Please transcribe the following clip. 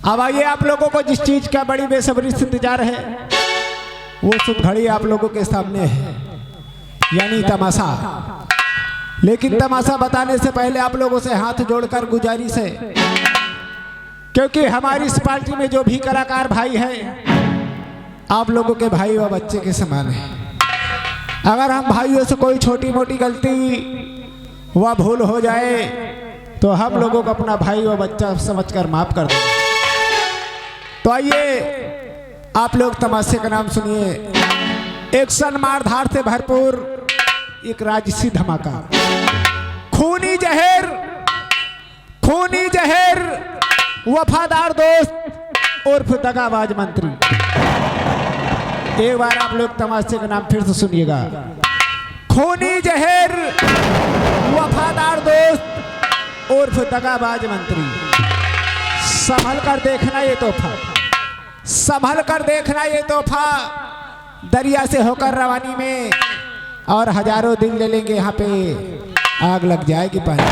अब आइए, आप लोगों को जिस चीज का बड़ी बेसब्री से इंतजार है वो शुभ घड़ी आप लोगों के सामने है, यानी तमाशा। लेकिन तमाशा बताने से पहले आप लोगों से हाथ जोड़कर गुजारिश है, क्योंकि हमारी इस पार्टी में जो भी कलाकार भाई हैं आप लोगों के भाई व बच्चे के समान है। अगर हम भाइयों से कोई छोटी मोटी गलती व भूल हो जाए तो हम लोगों को अपना भाई व बच्चा समझकर माफ कर दें। तो आइए आप लोग तमाशे का नाम सुनिए। एक्शन मारधार से भरपूर एक राजसी धमाका, खूनी जहर वफादार दोस्त उर्फ दगाबाज मंत्री। एक बार आप लोग तमाशे का नाम फिर से सुनिएगा। खूनी जहर वफादार दोस्त उर्फ दगाबाज मंत्री। संभल कर देखना ये तोहफा, संभल कर देखना ये तोहफा दरिया से होकर रवानी में, और हजारों दिन ले लेंगे यहाँ पे आग लग जाएगी पानी।